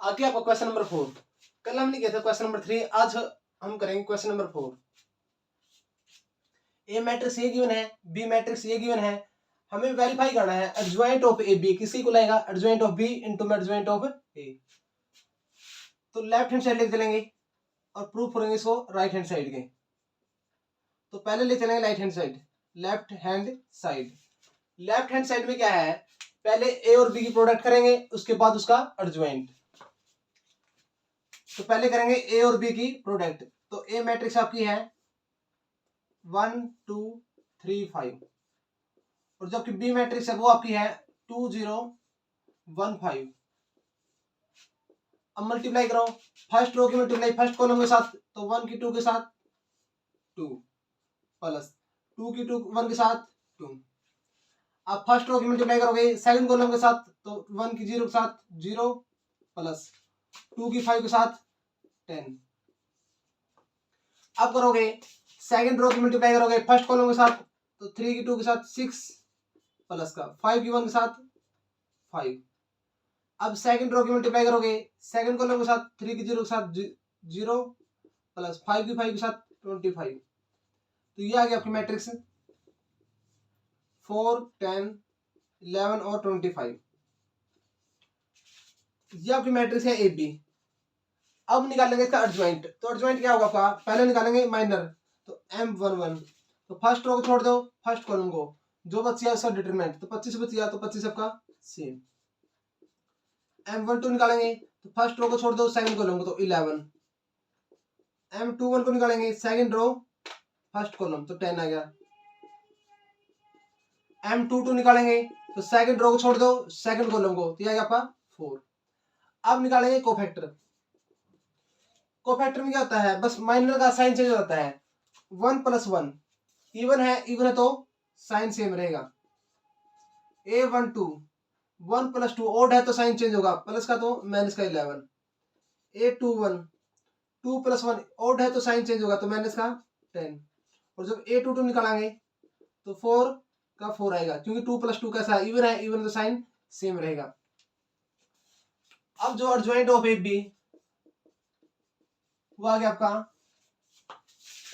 आगे आपका question number 4। कल हमने किया था क्वेश्चन नंबर 3, आज हम करेंगे क्वेश्चन नंबर 4। ए मैट्रिक्स ये गिवन है, बी मैट्रिक्स ये गिवन है, हमें वेरीफाई करना है एडजॉइंट ऑफ ए बी किसी को लाएगा adjoint of B into adjoint of A. तो लेफ्ट हैंड साइड लेके चलेंगे और प्रूफ करेंगे इसको राइट हैंड साइड के। तो पहले ले चलेंगे right hand side, left hand side. Left hand side में क्या है, पहले ए और बी की प्रोडक्ट करेंगे, उसके बाद उसका एडजॉइंट। तो पहले करेंगे ए और बी की प्रोडक्ट। तो ए मैट्रिक्स आपकी है 1 2 3 5 और जबकि बी मैट्रिक्स है वो आपकी है 2 0 1 5। अब मल्टीप्लाई करो, फर्स्ट रो की मल्टीप्लाई फर्स्ट कॉलम के साथ, तो 1 की 2 के साथ 2 प्लस 2 की 2 1 के साथ 2। आप फर्स्ट रो की मल्टीप्लाई करोगे सेकंड कॉलम के साथ, तो 1 की 0 के साथ 0 प्लस 2 की 5 के साथ 10। अब करोगे सेकंड रो की मल्टीप्लाई करोगे फर्स्ट कॉलम के साथ, तो 3 की 2 के साथ 6 प्लस का 5 की 1 के साथ 5। अब सेकंड रो की मल्टीप्लाई करोगे सेकंड कॉलम के साथ 3 की 0 के साथ 0 प्लस 5 की 5 के साथ 25। तो ये आ गया आपकी मैट्रिक्स 4 10 11 और 25। ये आपकी मैट्रिक्स है ए बी। अब निकालेंगे इसका एडजॉइंट। तो एडजॉइंट क्या होगा आपका, पहले निकालेंगे माइनर, तो M11। तो फर्स्ट रो को छोड़ दो फर्स्ट कॉलम को, जो बच गया उसका डिटरमिनेंट, तो 25 बच गया, तो 25 आपका सेम। M12 निकालेंगे तो फर्स्ट रो को छोड़ दो सेकंड कॉलम को, तो 11। M21 को निकालेंगे सेकंड रो फर्स्ट कॉलम, तो 10 आ गया। M22 निकालेंगे तो सेकंड रो को छोड़ दो सेकंड कॉलम को, तो यह आ गया आपका 4। अब निकालेंगे कोफैक्टर। कोफैक्टर में क्या होता है, बस माइनर का साइन चेंज हो जाता है। 1 प्लस 1 इवन है तो साइन सेम रहेगा। A12 1 प्लस 2 ओड है तो साइन चेंज होगा, प्लस का तो माइनस का 11। A21 2 प्लस 1 ओड है तो साइन चेंज होगा, तो माइनस का 10। और जब A22 निकालेंगे तो 4 का 4 आएगा, क्योंकि 2 प्लस 2 कैसा इवन है, इवन तो साइन सेम रहेगा। अब जो एडजॉइंट ऑफ ए बी वो आ गया आपका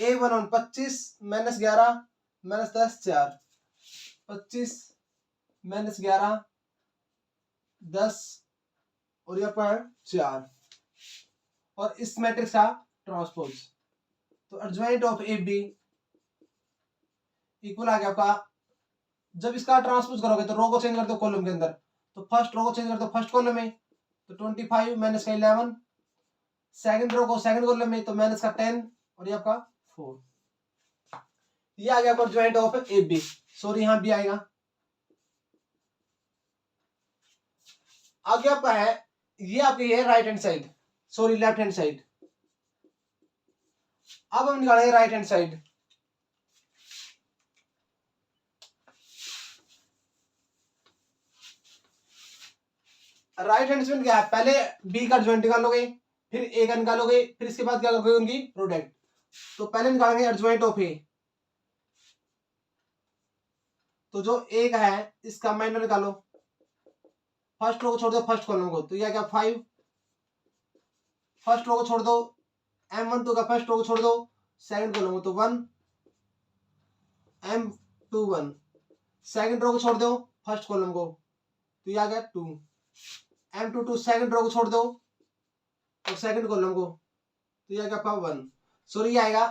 A11 25 माइनस 11 माइनस 10 4 25 माइनस 11 10 और यहाँ पर 4 और इस मैट्रिक्स का ट्रांसपोज। तो adjoint of A B equal आ गया आपका, जब इसका ट्रांसपोज करोगे तो रो को चेंज कर दो कॉलम के अंदर, तो फर्स्ट रो को चेंज कर दो फर्स्ट कॉलम में, तो 25 माइनस का 11। सेकंड रो को सेकंड कॉलम में, तो माइनस का 10 और ये आपका 4। ये आ गया आपका adjoint of A B. Sorry यहाँ बी आएगा। आगे आपका है, ये आपकी है right hand side, sorry left hand side. अब हम निकालेंगे right hand side. Right hand side क्या है, पहले बी का एडजॉइंट निकालोगे, फिर ए का निकालोगे, फिर इसके बाद क्या करोगे उनकी प्रोडक्ट। तो पहले निकालेंगे एडजॉइंट ऑफ ए। तो जो ए का है इसका माइनर निकालो, फर्स्ट रो को छोड़ दो फर्स्ट कॉलम को, तो यह क्या 5। फर्स्ट रो को छोड़ दो M12 का फर्स्ट रो को छोड़ दो सेकंड कॉलम को, तो 1। M21 सेकंड रो को छोड़ दो फर्स्ट कॉलम को, तो यह आ गया 2। M22 सेकंड रो को छोड़ दो और सेकंड कॉलम को, तो यह क्या 1। सॉरी ये आएगा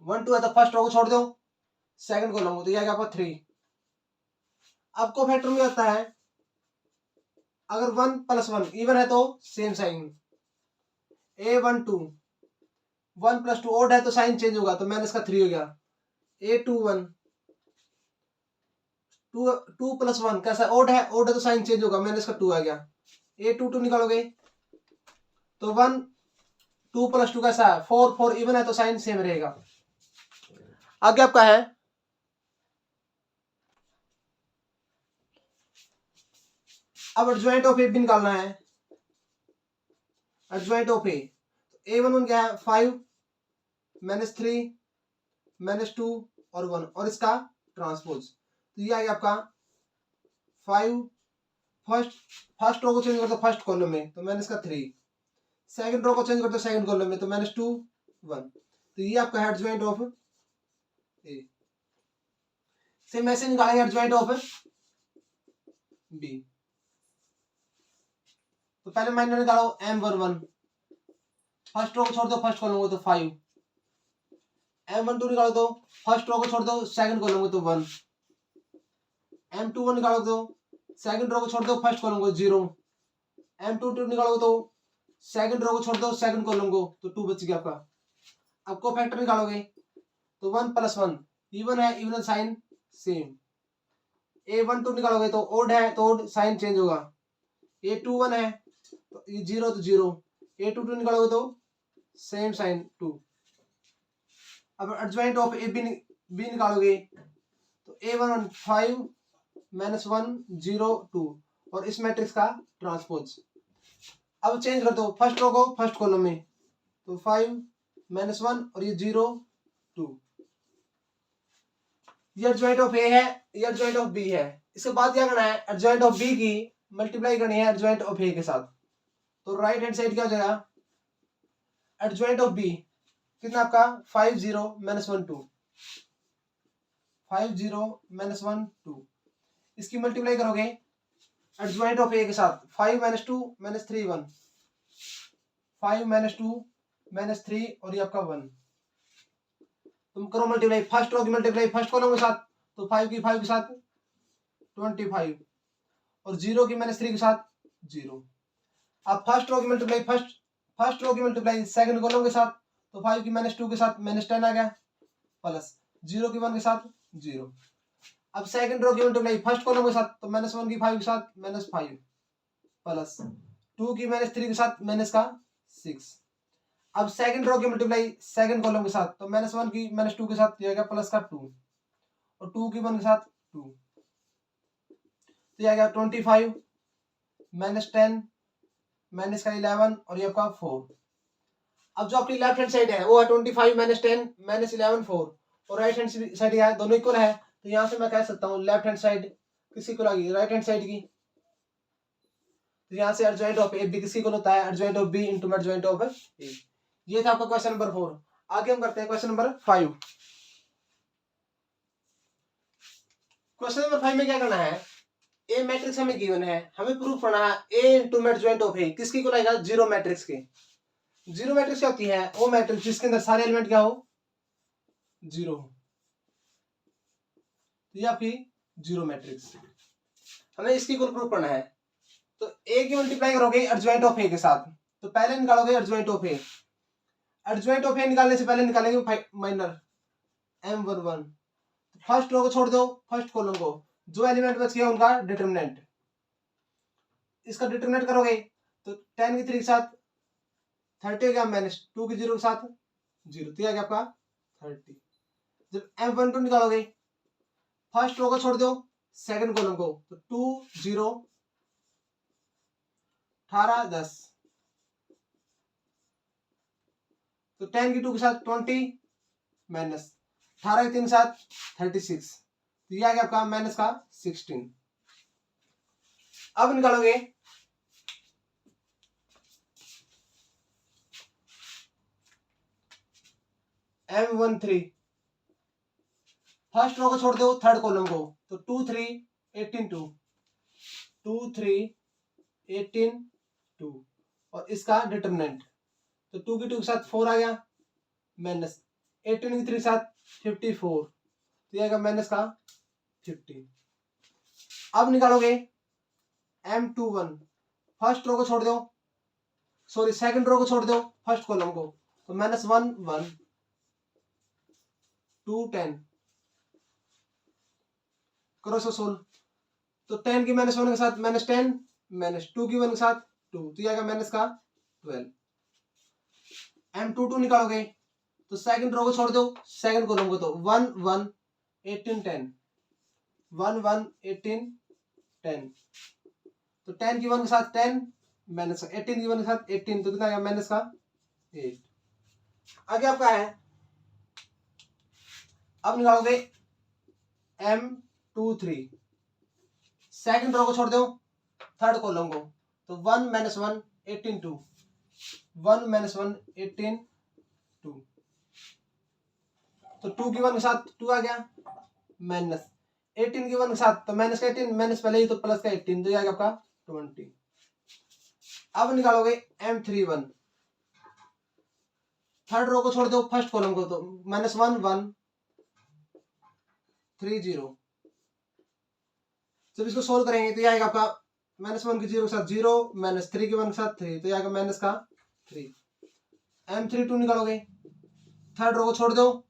1 2 है तो फर्स्ट रो को छोड़ दो सेकंड कॉलम को, तो यह आएगा 3। अब कोफैक्टर में आता है, अगर 1 प्लस 1 इवन है तो same sign. A12 1 plus 2 odd है तो साइन चेंज होगा, तो माइनस का 3 हो गया। A21 2 प्लस 1 कैसा ओड है तो साइन चेंज होगा, माइनस का 2 आ गया। A22 निकालोगे तो 1 2 प्लस 2 कैसा है 4 4 इवन है तो साइन सेम रहेगा। आगे आपका है अब एडजॉइंट ऑफ ए भी निकालना है। एडजॉइंट ऑफ ए, A11 क्या है 5 माइनस 3 माइनस 2 और 1 और इसका ट्रांसपोज, तो ये आ गया आपका 5 फर्स्ट रो को चेंज करते हो फर्स्ट कॉलम में तो माइनस का 3, सेकंड रो को चेंज करते हो सेकंड कॉलम में तो -2 1। तो ये आपका है एडजॉइंट ऑफ ए। सेम ऐसे निकालेंगे एडजॉइंट ऑफ बी। तो पहले माइनर निकालो M11, फर्स्ट रो को छोड़ दो फर्स्ट कॉलम को तो 5, M12 निकालो तो फर्स्ट रो को छोड़ दो सेकंड कॉलम को तो 1, M21 निकालो तो सेकंड रो को छोड़ दो फर्स्ट कॉलम को 0, M22 निकालो तो सेकंड रो को छोड़ दो सेकंड कॉलम को तो 2 बच गया आपका। अब को फैक्टर निकालोगे तो 1 + 1 इवन है, इवन साइन सेम। A12 निकालोगे तो ओड है तो ओड साइन चेंज होगा। A21 है तो ये 0 तो 0, A22 निकालोगे तो सेम साइन 2। अब एडजॉइंट ऑफ ए बी निकालोगे तो A11 5 -1 0 2 और इस मैट्रिक्स का ट्रांसपोज। अब चेंज कर दो फर्स्ट रो को फर्स्ट कॉलम में तो 5 -1 और ये 0 2। ये एडजॉइंट ऑफ ए है, ये एडजॉइंट ऑफ बी है। इसके बाद क्या करना है, एडजॉइंट ऑफ बी की मल्टीप्लाई करनी है एडजॉइंट ऑफ ए के साथ। तो राइट हैंड साइड क्या हो जाएगा, एडजॉइंट ऑफ बी कितना आपका 5 0 -1 2, 5 0 -1 2। इसकी मल्टीप्लाई करोगे एडजॉइंट ऑफ ए के साथ 5 -2 -3 1, 5 -2 -3 और ये आपका 1। तुम करो मल्टीप्लाई फर्स्ट रो की मल्टीप्लाई फर्स्ट कॉलम के साथ तो 5 की 5 के साथ 25 और 0 की -3 के साथ 0। अब फर्स्ट रो की मल्टीप्लाई फर्स्ट रो की मल्टीप्लाई सेकंड कॉलम के साथ तो 5 की -2 के साथ -10 आ गया प्लस 0 की 1 के साथ 0। अब सेकंड रो की मल्टीप्लाई फर्स्ट कॉलम के साथ तो -1 की 5 के साथ -5 प्लस 2 की -3 के साथ -6। अब सेकंड रो की मल्टीप्लाई सेकंड कॉलम के साथ तो -1 की -2 के साथ ये आ गया +2 और 2 की 1 के साथ 2 तो ये आ गया 25 -10 -11 और ये आपका 4। अब जो आपकी लेफ्ट हैंड साइड है वो है 25 -10 -11 4 और राइट हैंड साइड है दोनों इक्वल है। तो यहाँ से मैं कह सकता हूँ लेफ्ट हैंड साइड किसकी इक्वल आ गई, राइट हैंड साइड की। तो यहाँ से एडजॉइंट ऑफ ए बी किसकी इक्वल होता है, adjoint of B into adjoint of A. ये था आपका क्वेश्चन नंबर 4। आगे हम करते हैं क्वेश्चन नंबर 5। क्वेश्चन नंबर 5 में क्या करना है, ए मैट्रिक्स हमें गिवन है, हमें प्रूफ करना है ए इनटू एडजॉइंट ऑफ ए किसकी इक्वल आएगा, जीरो मैट्रिक्स के। जीरो मैट्रिक्स क्या होती है, वो मैट्रिक्स जिसके अंदर सारे एलिमेंट क्या हो, जीरो। ये आपकी जीरो मैट्रिक्स, हमें इसकी इक्वल प्रूफ करना है। तो ए की मल्टीप्लाई करोगे एडजॉइंट ऑफ ए के साथ तो पहले निकालोगे adjoint of A. Adjoint of A निकालने से पहले निकालेंगे माइनर M11। फर्स्ट रो को छोड़ दो फर्स्ट कॉलम को, जो एलिमेंट बच गया उनका डिटरमिनेंट। इसका डिटरमिनेंट करोगे तो 10 की 3 के साथ 30 हो गया, -2 की 0 के साथ 0 तो आ गया आपका 30। जब M12 निकालोगे फर्स्ट रो को छोड़ दो सेकंड कॉलम को तो 2 0 18 10 तो 10 की 2 के साथ 20 माइनस 18 की 3 के साथ 36 तो ये आ गया आपका -16। अब निकालोगे M13 फर्स्ट रो को छोड़ दो थर्ड कॉलम को तो 2 3 18 2 2 3 18 2 और इसका डिटरमिनेंट तो 2 की 2 के साथ 4 आ गया माइनस 18 की 3 के साथ 54 तो ये आएगा माइनस का 50। अब निकालोगे M21 फर्स्ट रो को छोड़ दो सॉरी सेकंड रो को छोड़ दो फर्स्ट कॉलम को तो -1 1 2 10 करो सो सोल्व तो 10 की -1 के साथ -10 -2 की 1 के साथ 2 तो ये आएगा माइनस का 12। M22 निकालोगे तो सेकंड रो को छोड़ दो सेकंड कॉलम को तो 1 1 18 10 1 1 18 10 तो 10 की 1 के साथ 10 माइनस 18 की 1 के साथ 18 तो कितना आ गया माइनस का 8। आगे आपका है अब निकालोगे M23 सेकंड रो को छोड़ दो थर्ड कॉलम को, तो 1 माइनस 1 18 2, 1 माइनस 1 18 2, तो 2 की 1 के साथ 2 आ गया, माइनस 18 की 1 के साथ तो माइनस का 18, माइनस पहले ही तो प्लस का 18, तो ये आ गया आपका 20। अब निकालोगे M31, थर्ड रो को छोड़ दो फर्स्ट कॉलम को, तो माइनस 1 1 3 0। जब इसको सोल्व करेंगे तो ये आएगा आपका माइनस 1 की 0 के साथ 0, माइनस 3 की 1 के साथ 3, तो ये आएगा माइनस का 3। M32 निकालोगे, थर्ड रो को छोड़ दो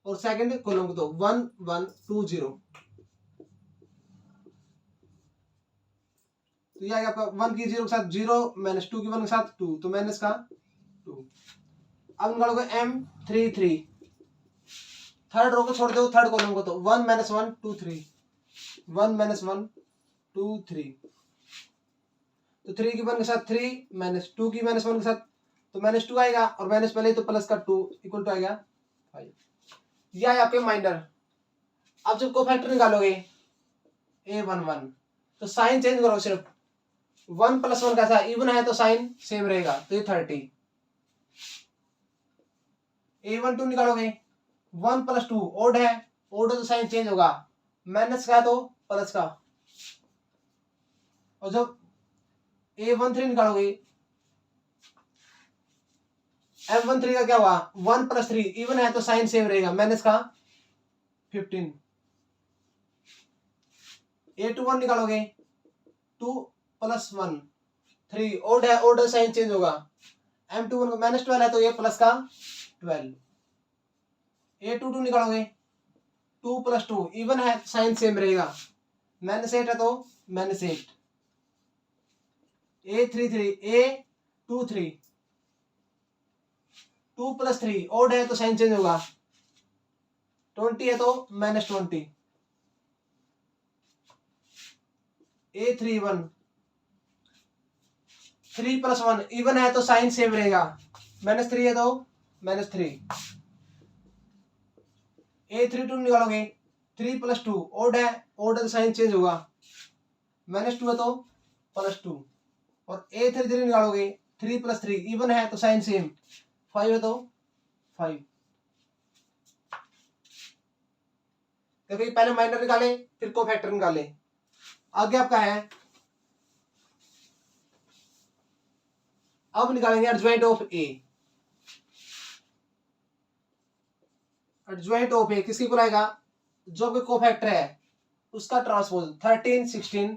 और सेकंड कॉलम को, तो 1 1 2 0, तो ये आएगा आपका 1 की 0 के साथ 0, माइनस 2 की 1 के साथ 2, तो माइनस का 2। अब निकालोगे M33, थर्ड रो को छोड़ दो थर्ड कॉलम को, तो 1 माइनस 1 2 3, 1 माइनस 1 2 3, तो 3 की 1 के साथ 3, माइनस 2 की माइनस 1 के साथ, तो माइनस 2 आएगा, और माइनस पहले तो प्लस का 2 इक्वल टू आएगा 5। यह है आपके माइनर। अब जब कोफैक्टर निकालोगे A11, तो साइन चेंज करो, सिर्फ 1 प्लस 1 कैसा इवन है तो साइन सेम रहेगा, तो ये 30। A12 निकालोगे, 1 प्लस 2 ओड है, ओड तो साइन चेंज होगा, माइनस का है तो प्लस का। और जब A13 निकालोगे, M13 का क्या हुआ, 1 प्लस 3 इवन है तो साइन सेम रहेगा, माइनस का 15। A21 निकालोगे, 2 प्लस 1 3 ओड है, ओड साइन चेंज होगा, M21 को माइनस 12 है तो ये प्लस का 12। A22 निकालोगे, 2 प्लस 2 इवन है साइन सेम रहेगा, माइनस 8 है तो माइनस 8। A23 2 प्लस 3 ओड है तो साइन चेंज होगा, 20 है तो माइनस 20। A31 3 प्लस 1 इवन है तो साइन सेम रहेगा, माइनस 3 है तो माइनस 3। A32 निकालोगे, 3 प्लस 2 ओड है, ओड है तो साइन चेंज होगा, माइनस 2 है तो प्लस 2। और A33 निकालोगे, 3 प्लस 3 इवन है तो साइन सेम, 5 है तो 5। देखो पहले माइनर निकाले फिर कोफैक्टर निकाले। आगे आपका है, अब निकालेंगे adjoint of A. Adjoint of A किसकी बुलाएगा, जो भी कोफैक्टर है उसका ट्रांसपोज 13 16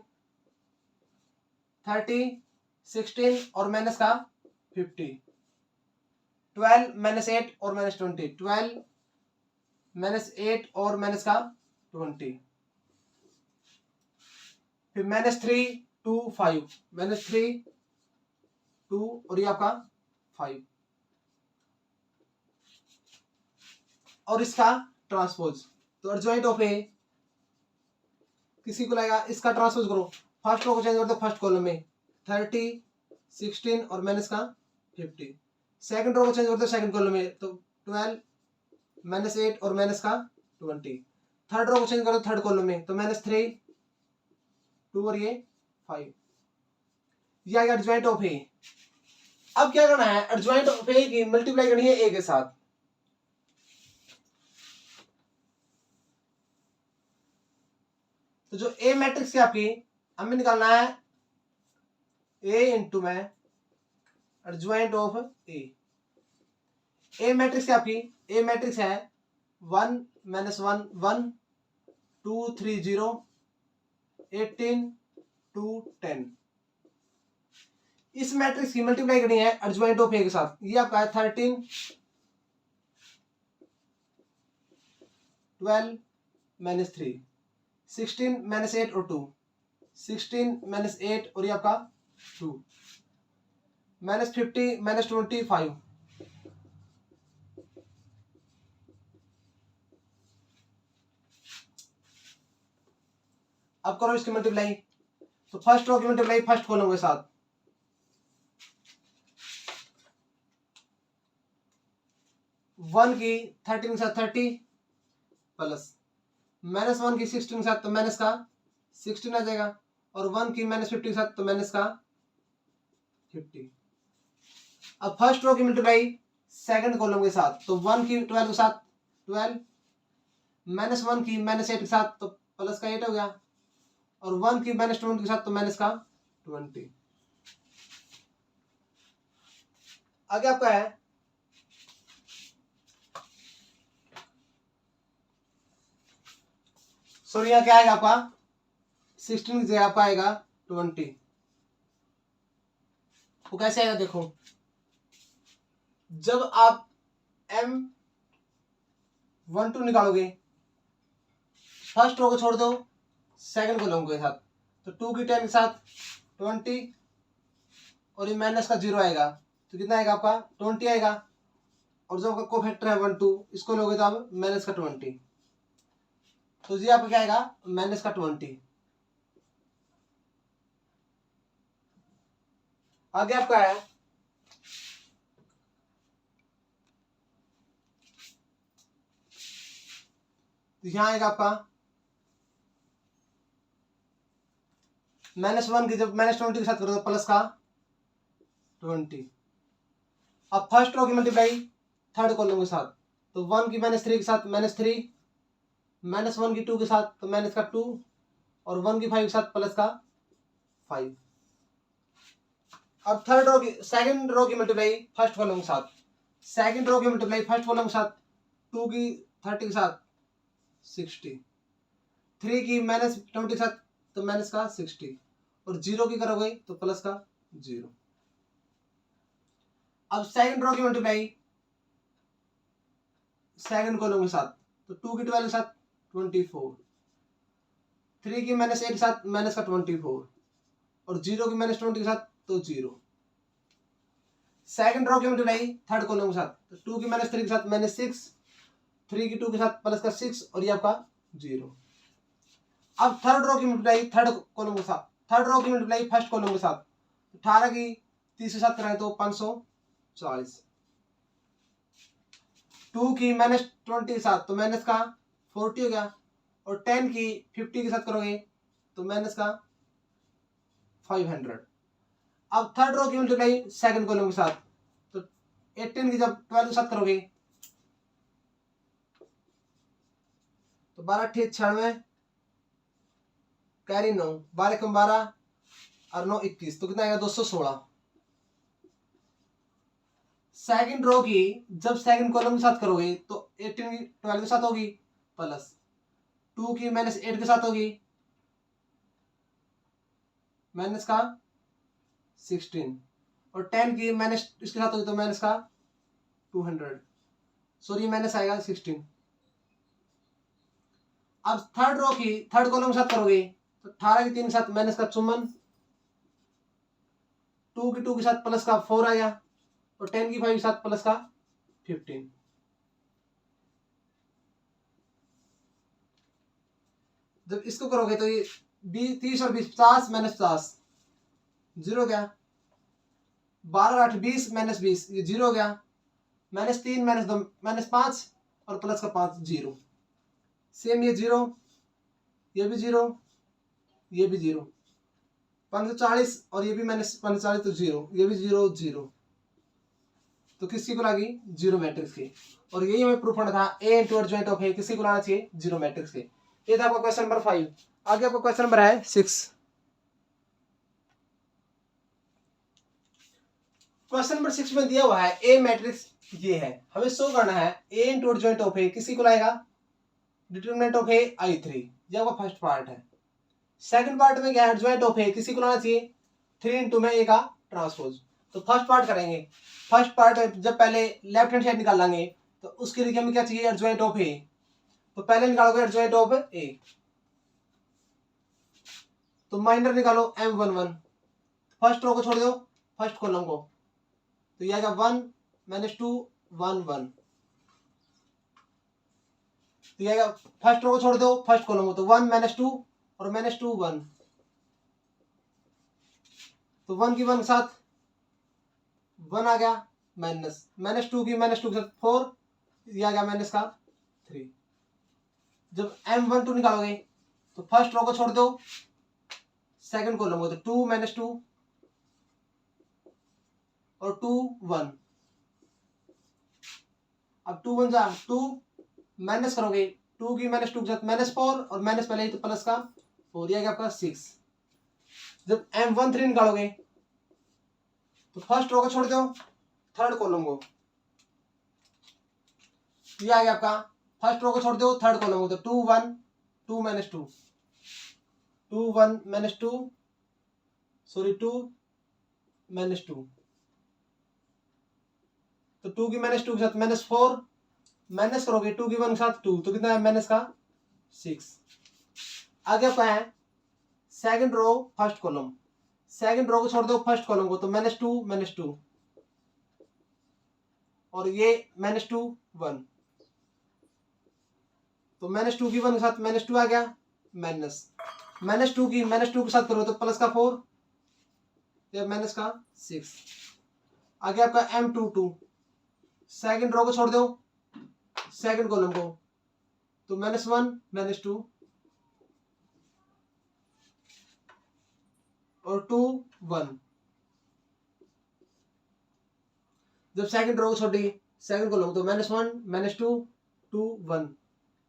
30 16 और माइनस का 50, 12 माइनस 8 और माइनस 20, 12 माइनस 8 और माइनस का 20, फिर माइनस 3 2 5, माइनस 3 2 और ये आपका 5, और इसका ट्रांसपोज, तो एडजॉइंट ऑफ ए किसी को लाएगा, इसका ट्रांसपोज करो, फर्स्ट रो को चेंज कर दो फर्स्ट कॉलम में, 30 16 और माइनस का 50, सेकंड रो को चेंज कर दो सेकंड कॉलम में, तो 12 माइनस 8 और माइनस का 20, थर्ड रो को चेंज कर दो थर्ड कॉलम में, तो माइनस 3 2 और ये 5। ये आएगा एडजॉइंट ऑफ ए। अब क्या करना है, एडजॉइंट ऑफ ए की मल्टीप्लाई करनी है ए के साथ, तो जो ए मैट्रिक्स है आपकी हमें निकालना है ए इंटू में adjoint of A. A matrix है आपकी, ए मैट्रिक्स है 1 माइनस 1 1 2 3 0 18 2 10। इस मैट्रिक्स की मल्टीप्लाई करनी है एडजॉइंट ऑफ ए के साथ, ये आपका है 13 12 माइनस 3 16 माइनस 8 और 2 16 माइनस 8 और ये आपका 2 माइनस 50 माइनस 25। अब करो इसकी मल्टीप्लाई, तो फर्स्ट रो की मल्टीप्लाई फर्स्ट कॉलम के साथ, 1 की 13 के साथ 30 प्लस माइनस 1 की 16 के साथ, तो माइनस का 16 आ जाएगा, और 1 की -50 के साथ तो माइनस का 50। अब फर्स्ट रो की मल्टीप्लाई सेकंड कॉलम के साथ, तो 1 की 12 के साथ 12, -1 की -8 के साथ तो प्लस का 8 हो गया, और 1 की -20 के साथ तो माइनस का 20। आगे आपका है सॉरी, यहाँ क्या आएगा आपका 16 की जगह आपका आएगा 20। वो कैसे आएगा देखो, जब आप M12 निकालोगे फर्स्ट रो को छोड़ दो सेकंड कॉलम के साथ, तो 2 की 10 के साथ 20, और ये माइनस का 0 आएगा, तो कितना आएगा आपका 20 आएगा, और जो आपका कोफैक्टर है 1 2 इसको लोगे तो आप माइनस का 20, तो ये आपका क्या आएगा माइनस का 20। आगे आपका है तो यहां आएगा आपका -1 की जब -20 के साथ करो तो प्लस का 20। अब फर्स्ट रो की मल्टीप्लाई थर्ड कॉलम के साथ, तो 1 की -3 के साथ -3, -1 की 2 के साथ तो माइनस का 2, और 1 की 5 के साथ प्लस का 5। अब थर्ड रो की सेकंड रो की मल्टीप्लाई फर्स्ट कॉलम के साथ, सेकंड रो की मल्टीप्लाई फर्स्ट कॉलम के साथ 2 की 30 के साथ 60, 3 की -20 के साथ तो माइनस का 60, और 0 की करोगे तो प्लस का 0। अब सेकंड रो की मल्टीप्लाई सेकंड कॉलम के साथ, तो 2 की 12 के साथ 24, 3 की -8 के साथ माइनस का 24, और 0 की -20 के साथ तो 0। सेकंड रो की मल्टीप्लाई थर्ड कॉलम के साथ, तो 2 की -3 के साथ -6, 3 की 2 के साथ प्लस का 6, और ये आपका 0। अब थर्ड रो की मल्टीप्लाई थर्ड कॉलम के साथ, थर्ड रो की मल्टीप्लाई फर्स्ट कॉलम के साथ, 18 की 30 के साथ कराए तो 540, 2 की -20 के साथ तो माइनस का 40 हो गया, और 10 की 50 के साथ करोगे तो माइनस का 500। अब थर्ड रो की मल्टीप्लाई सेकंड कॉलम के साथ, तो 18 की जब 12 के साथ करोगे तो 12 × 96, कैरी 9, 12 कम 12 और 9 21, तो कितना आएगा 216। सेकंड रो की जब सेकंड कॉलम के साथ करोगे तो 18 की 12 के साथ होगी प्लस 2 की -8 के साथ होगी माइनस का 16, और 10 की माइनस इसके साथ होगी तो माइनस का 200, सॉरी माइनस आएगा 16। अब थर्ड रो की थर्ड कॉलम के साथ करोगे तो 18 की 3 के साथ माइनस का 54, 2 की 2 के साथ प्लस का 4 आया, और 10 की 5 के साथ प्लस का 15। जब इसको करोगे तो ये 30 और 20 50 -50 0 हो गया, 12 और 8 20 -20 ये 0 हो गया, -3 -2 -5 और प्लस का 5 0, सेम ये 0, ये भी 0, ये भी 0, 540 और ये भी -540 तो 0, ये भी 0 0, तो किसकी को लगी जीरो मैट्रिक्स की। और यही हमें प्रूफ होना था ए इंटू एडजॉइंट ऑफ ए किसकी को लाना चाहिए जीरो मैट्रिक्स के। ये था आपका क्वेश्चन नंबर 5। आगे आपका क्वेश्चन नंबर है 6। क्वेश्चन नंबर 6 में दिया हुआ है ए मैट्रिक्स ये है, हमें शो करना है ए इंटू एडजॉइंट ऑफ ए किसी को लाएगा डिटरमिनेंट ऑफ ए I3, ये आपका फर्स्ट पार्ट है। सेकंड पार्ट में क्या है एडजॉइंट ऑफ ए किसी को लाना चाहिए 3 इंटू में ए का ट्रांसपोज। तो फर्स्ट पार्ट करेंगे, फर्स्ट पार्ट जब पहले लेफ्ट हैंड साइड निकाल लेंगे तो उसके लिए हमें क्या चाहिए एडजॉइंट ऑफ ए, तो पहले निकालोगे एडजॉइंट ऑफ ए, तो माइनर निकालो M11, फर्स्ट रो को छोड़ दो फर्स्ट कॉलम को, तो ये आएगा 1 -2 1 1, तो ये आएगा फर्स्ट रो को छोड़ दो फर्स्ट कॉलम को, तो 1 -2 और -2 1, तो 1 की 1 के साथ 1 आ गया, -2 की -2 के साथ 4, ये आ गया माइनस का 3। जब M12 निकालोगे तो फर्स्ट रो को छोड़ दो सेकंड कॉलम को, तो 2 माइनस 2 और 2 1। अब 2 1 जा 2 माइनस करोगे, 2 की माइनस 2 के साथ -4 और माइनस पहले ही तो प्लस का 4, यह आपका 6। जब M13 निकालोगे तो फर्स्ट रो को छोड़ दो, थर्ड कॉलम को, ये आ गया आपका। फर्स्ट रो को छोड़ दो, थर्ड कॉलम को, तो 2 1 2 माइनस 2 2 1 माइनस 2 सॉरी 2 माइनस 2, तो 2 की माइनस 2 के साथ -4 माइनस करोगे, 2 की 1 के साथ 2, तो कितना है माइनस का 6। आगे आपका है second row first column, second row को छोड़ दो फर्स्ट कॉलम को, तो -2 और ये -2 1, तो -2 की 1 के साथ -2 आ गया, -2 की -2 के साथ करो तो प्लस का 4 या माइनस का 6। आगे आपका M22, सेकंड रो को छोड़ दो सेकंड कॉलम को, तो -1 -2 और 2 1। जब सेकंड रो को छोड़ी सेकंड कॉलम, तो -1 -2 2 1।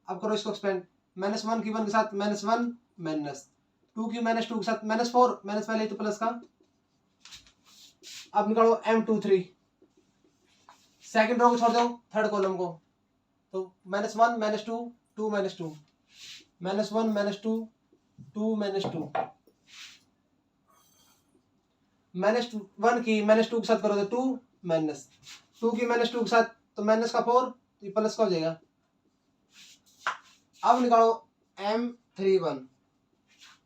अब करो इसको एक्सपेंड, -1 की 1 के साथ -1 -2 की -2 के साथ -4 माइनस पहले तो प्लस का। अब निकालो M23, सेकंड रो को छोड़ दो थर्ड कॉलम को, तो -1 -2 2 -2 -1 -2 2 -2 -1 की -2 के साथ करो तो 2 -2 की -2 के साथ तो माइनस का 4, तो प्लस का हो जाएगा। अब निकालो M31,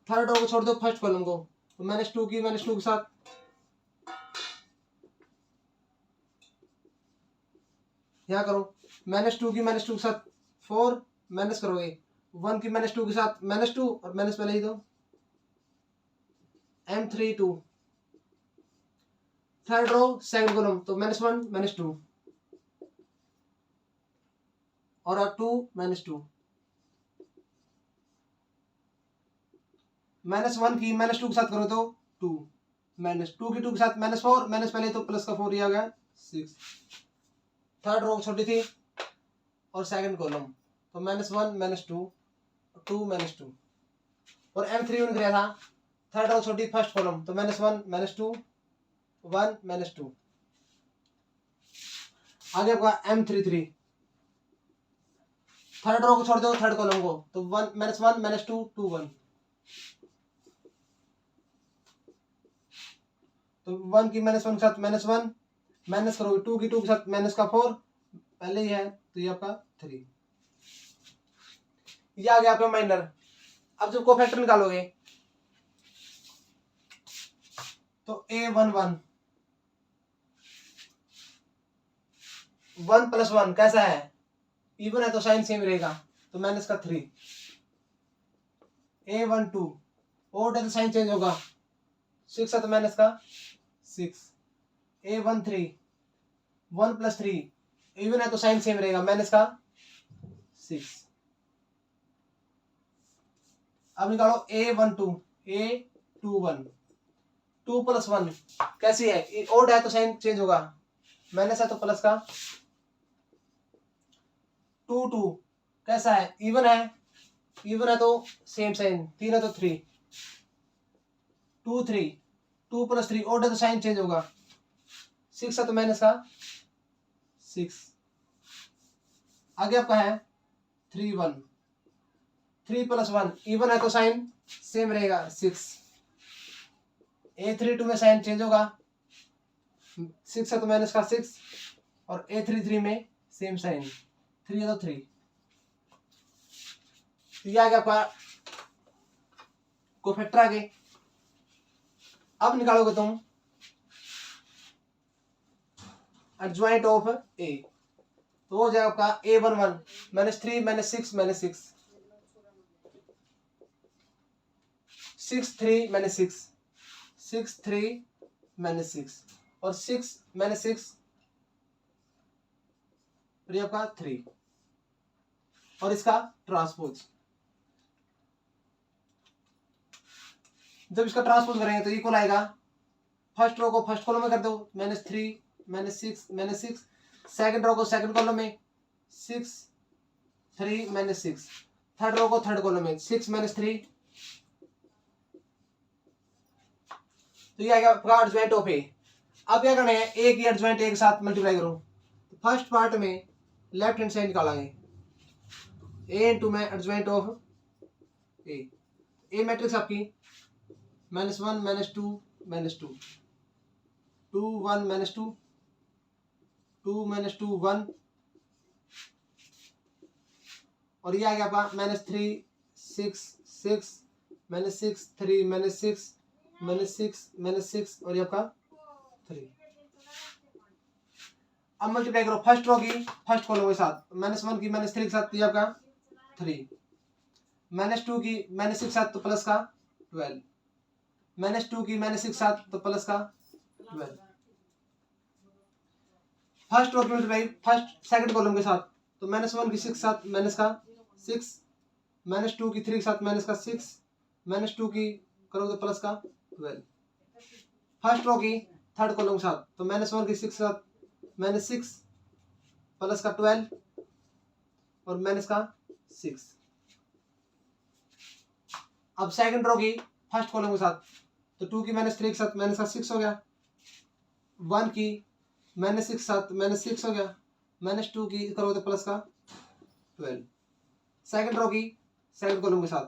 थर्ड रो को छोड़ दो फर्स्ट कॉलम को, तो -2 की -2 के साथ यहाँ करो, -2 की -2 के साथ 4 माइनस करोगे, 1 की -2 के साथ -2 और माइनस पहले ही दो। M32, third row second column, तो -1 -2 और 2 -2 -1 की -2 के साथ करो तो 2 -2 की 2 के साथ -4 माइनस पहले तो प्लस का 4, ये आ गया 6। थर्ड रो छोटी थी और सेकंड कॉलम, तो -1 -2 2 -2 और M31 गया था, थर्ड रो छोटी फर्स्ट कॉलम, तो -1 -2 1 -2। आगे आपका M33, थर्ड रो को छोड़ दो थर्ड कॉलम को, तो -1 -2 2 1, तो 1 की -1 के साथ -1 माइनस करोगे, 2 की 2 के साथ माइनस का 4 पहले ही है, तो ये आपका 3। ये आ गया आपका माइनर। अब जब कोफैक्टर निकालोगे तो A11 1 + 1 कैसा है, इवन है तो साइन सेम रहेगा, तो माइनस का 3। A12 ओड है तो साइन चेंज होगा, 6 है तो माइनस का 6। A13 1 + 3 इवन है तो साइन सेम रहेगा, माइनस का 6। अब निकालो A12 A21 2 + 1 कैसी है, ओड है तो साइन चेंज होगा, माइनस है तो प्लस का 2 2 कैसा है, इवन है तो सेम साइन, 3 है तो 3 2 3 2 + 3 ओड है तो साइन चेंज होगा, 6 है तो माइनस का 6। आगे आपका है 3 1 3 + 1 इवन है तो साइन सेम रहेगा 6। A32 में साइन चेंज होगा, 6 है तो माइनस का 6 और A33 में सेम साइन, 3 है तो 3। तो ये आ गया आपका कोफैक्टर आगे। अब निकालोगे तुम एडजॉइंट ऑफ A, तो हो जाएगा आपका A11 -3 -6 -6 6 3 -6 6 3 -6 और 6 -6 ये आपका 3 और इसका ट्रांसपोज जब इसका ट्रांसपोज करेंगे तो इक्वल आएगा, फर्स्ट रो को फर्स्ट कॉलम में कर दो -3 -6 सेकंड रो को सेकंड कॉलम में 6 3 -6, थर्ड रो को थर्ड कॉलम में 6 -3, तो ये आएगा आपका एडजॉइंट ऑफ ए। अब क्या करना है, एक ही एडजॉइंट एक साथ मल्टीप्लाई करो। तो फर्स्ट पार्ट में लेफ्ट हैंड साइड निकालेंगे, ए इंटू में एडजॉइंट ऑफ ए मैट्रिक्स आपकी -1 -2 -2 2 1 -2 2 -2 1, और ये आ गया आपका -3 6 6 -6 3 -6 -6 और ये आपका 3। अब मल्टीप्लाई करो फर्स्ट रो की फर्स्ट कॉलम के साथ, -1 की -3 के साथ, ये आपका 3, -2 की -6 के साथ तो प्लस का 12, -2 की -6 के साथ तो प्लस का 12। फर्स्ट रो की मल्टीप्लाई फर्स्ट सेकंड कॉलम के साथ, तो -1 की 6 के साथ माइनस का 6, -2 की 3 के साथ माइनस का 6, -2 की करोगे तो प्लस का 12। फर्स्ट रो की थर्ड कॉलम के साथ, तो -1 की 6 के साथ -6 प्लस का 12 और माइनस का 6। अब सेकंड रो की फर्स्ट कॉलम के साथ, तो 2 की -3 के साथ माइनस का 6 हो गया, 1 की -6 के साथ -6 हो गया, -2 की करोगे तो प्लस का 12। सेकंड रो की सेकंड कॉलम के साथ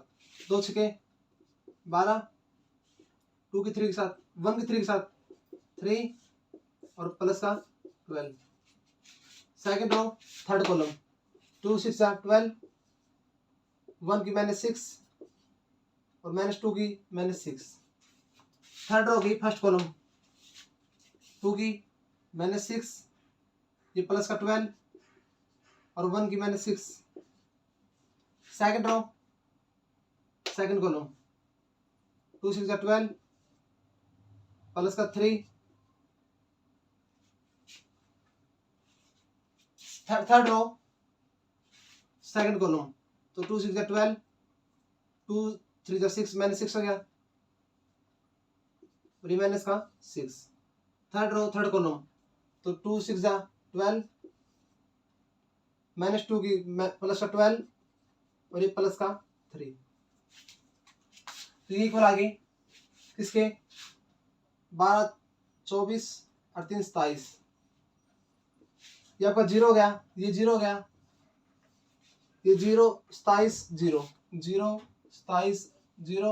2 छके 12, 2 की 3 के साथ 1 की 3 के साथ 3 और प्लस का 12। सेकंड रो थर्ड कॉलम 2 6 12, 1 की -6 और -2 की -6। थर्ड रो की फर्स्ट कॉलम 2 की -6, ये प्लस का 12 और 1 की -6। Second row second column 2 6 12 plus का 3। थर्ड रो सेकंड कॉलम, तो 2 6 12, 2 3 6 -6 हो गया, माइनस का 6। थर्ड रो थर्ड कॉलम, तो 2 6 12, -2 की प्लस का 12 और ये प्लस का 3। तो ये इक्वल आ गई किसके 12 24 और 3 27। ये आपका 0 हो गया, ये 0 हो गया, ये 0 27 0 0 27 0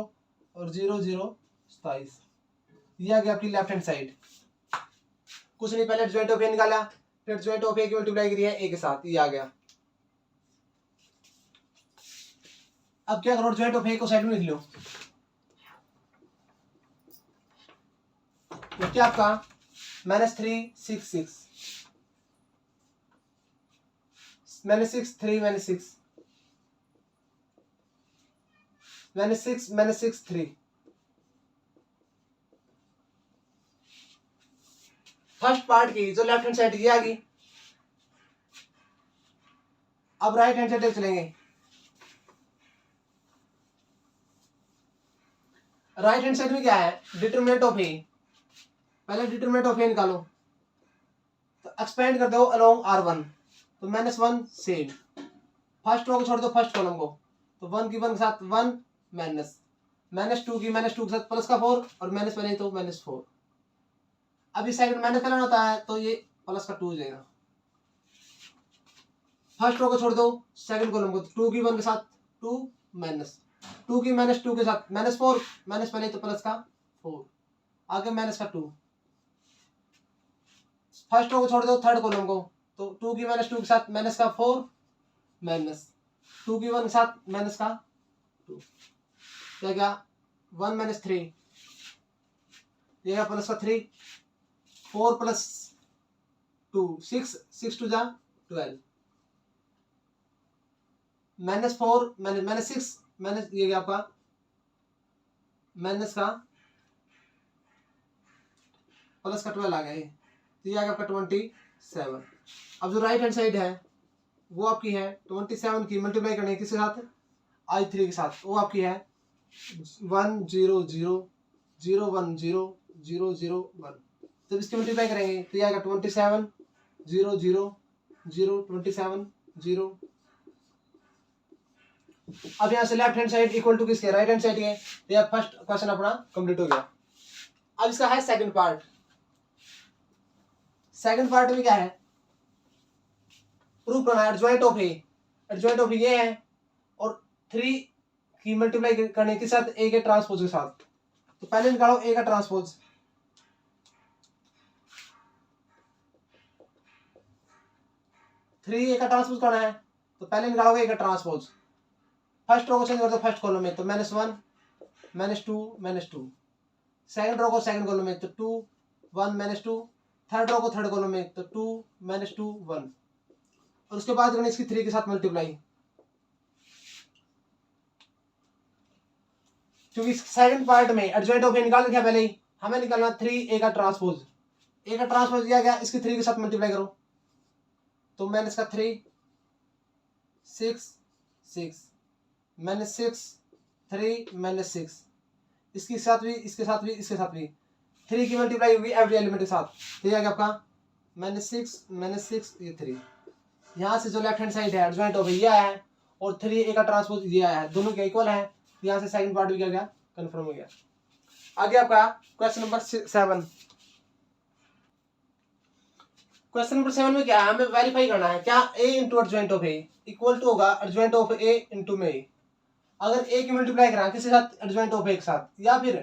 और 0 0 27। ये आ गया आपकी लेफ्ट हैंड साइड। कुछ नहीं, पहले एडजॉइंट ऑफ ए निकाला, फिर एडजॉइंट ऑफ ए की मल्टीप्लाई करी है ए के साथ, ये आ गया। अब क्या करो, एडजॉइंट ऑफ ए को साइड में लिख लो, तो क्या आपका -3 6 6 -6 3 -6 -6 3। फर्स्ट पार्ट की जो लेफ्ट हैंड साइड ये आ गई। अब राइट हैंड साइड चलेंगे। राइट हैंड साइड में क्या है, डिटरमिनेंट ऑफ ए। पहले डिटरमिनेंट ऑफ ए निकालो, तो एक्सपेंड कर दो अलोंग R1, तो -1 सेम। फर्स्ट रो को छोड़ दो फर्स्ट कॉलम को, तो 1 की 1 के साथ 1 माइनस, -2 की -2 के साथ प्लस का 4 और माइनस बने तो -4। अभी सेकंड माइनस करना होता है तो ये प्लस का 2 हो जाएगा। फर्स्ट रो को छोड़ दो सेकंड कॉलम को, तो 2 की 1 के साथ 2 माइनस, 2 की -2 के साथ -4, माइनस बने तो प्लस का 4, आगे माइनस का 2। फर्स्ट रो को छोड़ दो थर्ड कॉलम को, तो 2 की -2 के साथ माइनस का 4 माइनस, 2 की 1 के साथ माइनस का 2, क्या क्या 1 - 3, ये प्लस का 3, 4 + 2 6 6 2 12, -4 -6 माइनस ये आपका माइनस का प्लस का 12 आ गया, तो ये आ गया आपका 27। अब जो राइट हैंड साइड है वो आपकी है 27 की मल्टीप्लाई करनी है किसके साथ, I3 के साथ, वो आपकी है 1 0 0 0 1 0 0 0 1। जब इसकी मल्टीप्लाई करेंगे तो ये आएगा 27 0 0 0 27 0। अब यहाँ से left hand side equal to किसके, राइट हैंड साइड के। तो यह फर्स्ट क्वेश्चन अपना कंप्लीट हो गया। अब इसका है सेकंड पार्ट। सेकंड पार्ट में क्या है, प्रूव करना है adjoint of A. Adjoint of ये है और 3 की मल्टीप्लाई करने के साथ ए के ट्रांसपोज के साथ। तो पहले निकालो ए का ट्रांसपोज। 3 ए का ट्रांसपोज करना है तो पहले निकालोगे ए का ट्रांसपोज। फर्स्ट रो को चेंज कर दो फर्स्ट कॉलम में, तो -1 -2 -2। सेकंड रो को सेकंड कॉलम में तो 2 1 -2। थर्ड रो को थर्ड कॉलम में तो 2 -2 1। और उसके बाद करनी इसकी 3 के साथ मल्टीप्लाई, क्योंकि सेकंड पार्ट में एडजॉइंट ऑफ ए निकाल दिया पहले ही, हमें निकालना 3 ए का ट्रांसपोज। ए का ट्रांसपोज दिया गया, इसकी 3 के साथ मल्टीप्लाई करो तो माइनस का 3 6 6 -6 3 -6। इसके साथ भी इसके साथ भी इसके साथ भी 3 की मल्टीप्लाई होगी एवरी एलिमेंट के साथ। तो ये आ गया आपका -6 ये 3। यहाँ से जो लेफ्ट हैंड साइड है एडजॉइंट ऑफ ये आया है और 3 ए का ट्रांसपोज ये आया है, दोनों के इक्वल है। यहाँ से सेकंड पार्ट भी क्या गया, कंफर्म हो गया। आगे आपका क्वेश्चन नंबर 7। क्वेश्चन नंबर 7 में क्या है, हमें वेरीफाई करना है क्या a into adjoint of A equal to होगा एडजॉइंट ऑफ ए इंटू में। अगर ए की मल्टीप्लाई करा किसके साथ, एडजॉइंट ऑफ ए के साथ, या फिर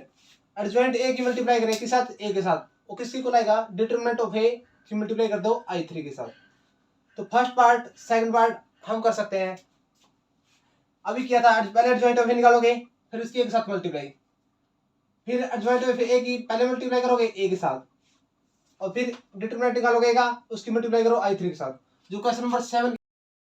एडजॉइंट ए की मल्टीप्लाई करें किसके साथ, ए के साथ, वो किसकी को लाएगा, डिटरमिनेंट ऑफ ए की मल्टीप्लाई कर दो I3 के साथ। तो फर्स्ट पार्ट सेकंड पार्ट हम कर सकते हैं। अभी क्या था, पहले एडजॉइंट ऑफ ए निकालोगे फिर उसकी ए के साथ मल्टीप्लाई, फिर एडजॉइंट ऑफ ए की पहले मल्टीप्लाई करोगे ए के साथ और फिर डिटरमिनेंट निकालोगे का उसकी मल्टीप्लाई करो I3 के साथ। जो क्वेश्चन नंबर 7